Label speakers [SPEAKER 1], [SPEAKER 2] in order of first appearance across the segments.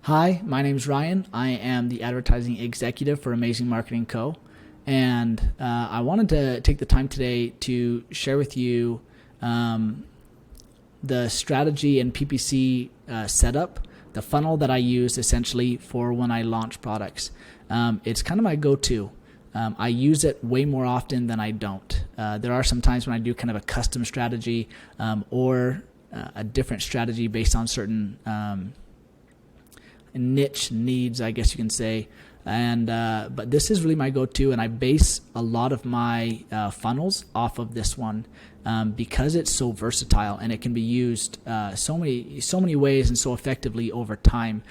[SPEAKER 1] Hi, my name is Ryan. I am the advertising executive for Amazing Marketing Co. And I wanted to take the time today to share with you the strategy and PPC setup, the funnel that I use essentially for when I launch products. It's kind of my go-to. I use it way more often than I don't. There are some times when I do kind of a custom strategy or a different strategy based on certain niche needs, I guess you can say. And but this is really my go-to, and I base a lot of my funnels off of this one because it's so versatile and it can be used so many ways and so effectively over time,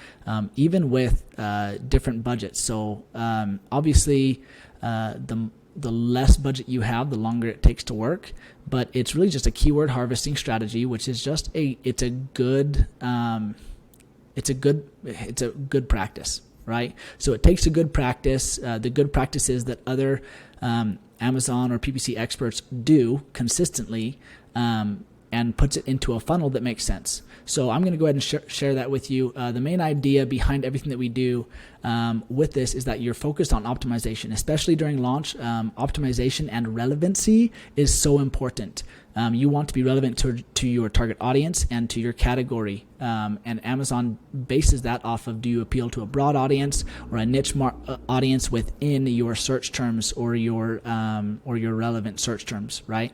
[SPEAKER 1] even with different budgets. So obviously, the less budget you have, the longer it takes to work. But it's really just a keyword harvesting strategy, which is just it's a good practice, right? So it takes a good practice. The good practice is that other Amazon or PPC experts do consistently and puts it into a funnel that makes sense. So I'm going to go ahead and share that with you. The main idea behind everything that we do with this is that you're focused on optimization, especially during launch. Optimization and relevancy is so important. You want to be relevant to your target audience and to your category. And Amazon bases that off of, do you appeal to a broad audience or a niche audience within your search terms or your relevant search terms, right?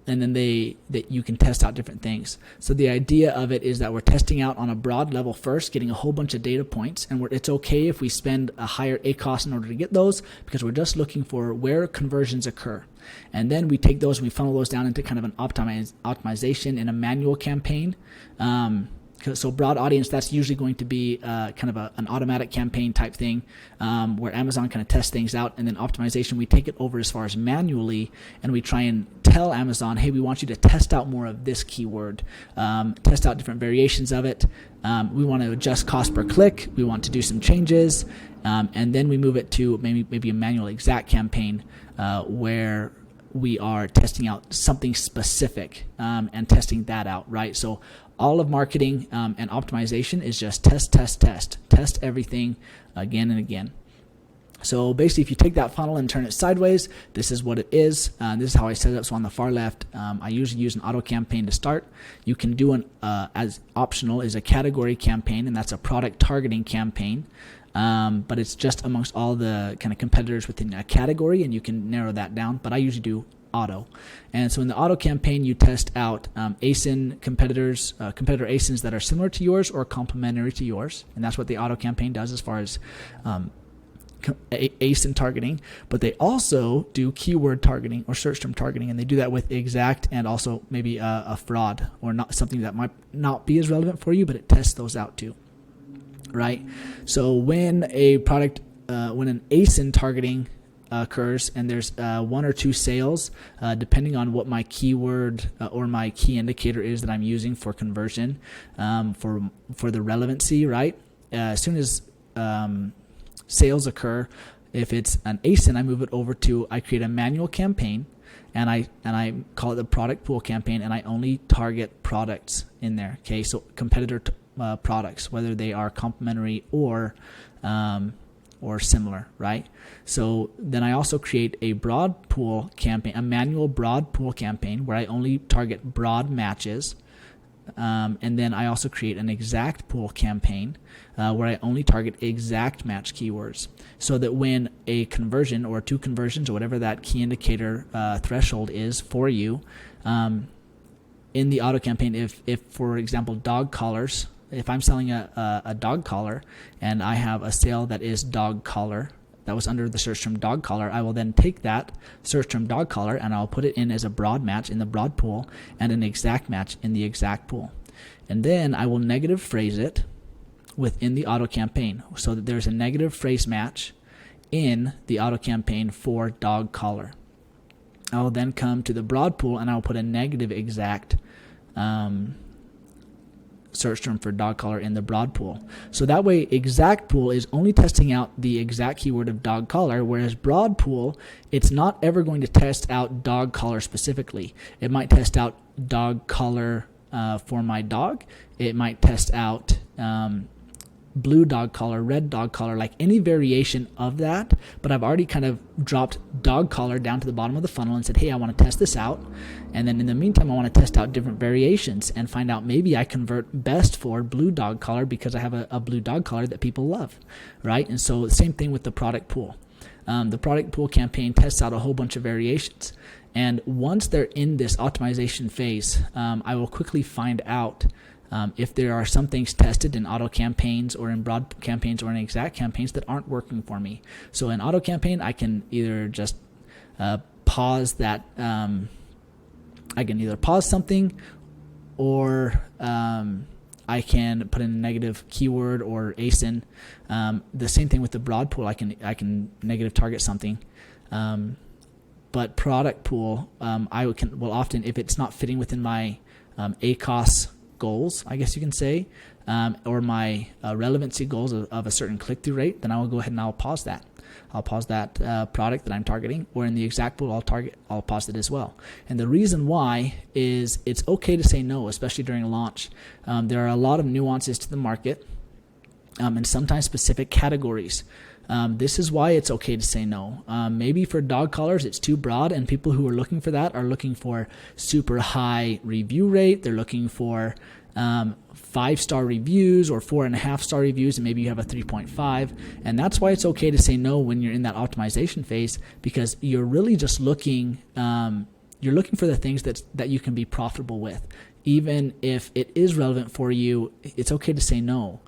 [SPEAKER 1] And then that you can test out different things. So the idea of it is that we're testing out on a broad level first, getting a whole bunch of data points, and it's okay if we spend a higher ACoS in order to get those, because we're just looking for where conversions occur. And then we take those and we funnel those down into kind of an optimization in a manual campaign. So broad audience, that's usually going to be kind of an automatic campaign type thing where Amazon kind of tests things out. And then optimization, we take it over as far as manually, and we try and tell Amazon, hey, we want you to test out more of this keyword, test out different variations of it. We want to adjust cost per click. We want to do some changes. And then we move it to maybe a manual exact campaign where we are testing out something specific and testing that out, right? So all of marketing and optimization is just test everything again and again. So basically, if you take that funnel and turn it sideways, this is what it is. This is how I set it up. So on the far left, I usually use an auto campaign to start. You can do an as optional is a category campaign, and that's a product targeting campaign. But it's just amongst all the kind of competitors within a category, and you can narrow that down. But I usually do auto. And so in the auto campaign, you test out ASIN competitors, competitor ASINs that are similar to yours or complementary to yours. And that's what the auto campaign does as far as ASIN targeting. But they also do keyword targeting or search term targeting, and they do that with exact and also maybe a fraud or not something that might not be as relevant for you, but it tests those out too. Right? So when a product, when an ASIN targeting occurs and there's one or two sales, depending on what my keyword or my key indicator is that I'm using for conversion, for the relevancy, right? As soon as sales occur, if it's an ASIN, I move it over to, I create a manual campaign, and I call it the product pool campaign, and I only target products in there. Okay, so competitor products, whether they are complementary or similar, right? So then I also create a broad pool campaign, a manual broad pool campaign where I only target broad matches. And then I also create an exact pool campaign where I only target exact match keywords, so that when a conversion or two conversions or whatever that key indicator threshold is for you, in the auto campaign, if for example dog collars, if I'm selling a dog collar and I have a sale that is dog collar, that was under the search term dog collar, I will then take that search term dog collar and I'll put it in as a broad match in the broad pool and an exact match in the exact pool. And then I will negative phrase it within the auto campaign so that there's a negative phrase match in the auto campaign for dog collar. I will then come to the broad pool and I'll put a negative exact search term for dog collar in the broad pool. So that way exact pool is only testing out the exact keyword of dog collar, whereas broad pool, it's not ever going to test out dog collar specifically. It might test out dog collar for my dog. It might test out blue dog collar, red dog collar, like any variation of that. But I've already kind of dropped dog collar down to the bottom of the funnel and said, hey, I want to test this out. And then in the meantime, I want to test out different variations and find out maybe I convert best for blue dog collar because I have a blue dog collar that people love, right? And so the same thing with the product pool. The product pool campaign tests out a whole bunch of variations. And once they're in this optimization phase, I will quickly find out if there are some things tested in auto campaigns or in broad campaigns or in exact campaigns that aren't working for me. So in auto campaign, I can either just pause that. I can either pause something, or I can put in a negative keyword or ASIN. The same thing with the broad pool. I can negative target something. But product pool, will often, if it's not fitting within my ACOS goals, I guess you can say, or my relevancy goals of a certain click-through rate, then I will go ahead and I'll pause that. I'll pause that product that I'm targeting, or in the exact pool, I'll pause it as well. And the reason why is it's okay to say no, especially during a launch. There are a lot of nuances to the market, and sometimes specific categories. This is why it's okay to say no. Maybe for dog collars, it's too broad, and people who are looking for that are looking for super high review rate. They're looking for 5-star reviews or 4.5-star reviews, and maybe you have a 3.5. And that's why it's okay to say no when you're in that optimization phase, because you're really just looking, you're looking for the things that you can be profitable with. Even if it is relevant for you, it's okay to say no,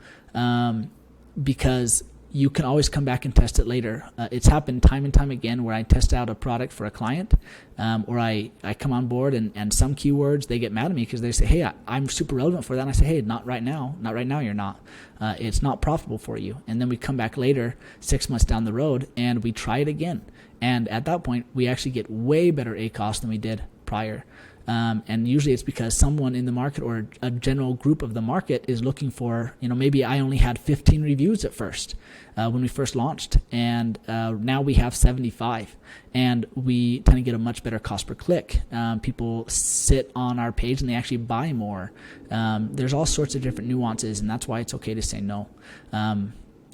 [SPEAKER 1] because you can always come back and test it later. It's happened time and time again where I test out a product for a client, or I come on board and some keywords, they get mad at me because they say, hey, I'm super relevant for that. And I say, hey, not right now. Not right now, you're not. It's not profitable for you. And then we come back later, 6 months down the road, and we try it again. And at that point, we actually get way better ACOS than we did prior. And usually it's because someone in the market or a general group of the market is looking for, maybe I only had 15 reviews at first when we first launched, and now we have 75, and we tend to get a much better cost per click. People sit on our page and they actually buy more. There's all sorts of different nuances, and that's why it's okay to say no.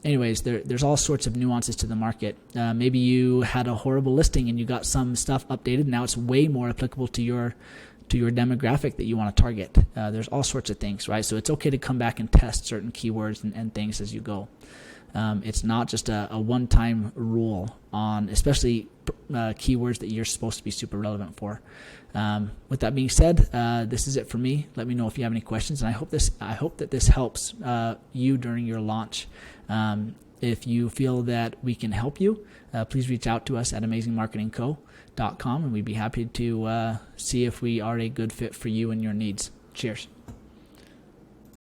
[SPEAKER 1] Anyways, there's all sorts of nuances to the market. Maybe you had a horrible listing and you got some stuff updated. Now it's way more applicable to your demographic that you want to target. There's all sorts of things, right? So it's okay to come back and test certain keywords and things as you go. It's not just a one-time rule on, especially keywords that you're supposed to be super relevant for. With that being said, this is it for me. Let me know if you have any questions, and I hope that this helps you during your launch. If you feel that we can help you, please reach out to us at amazingmarketingco.com, and we'd be happy to see if we are a good fit for you and your needs. Cheers.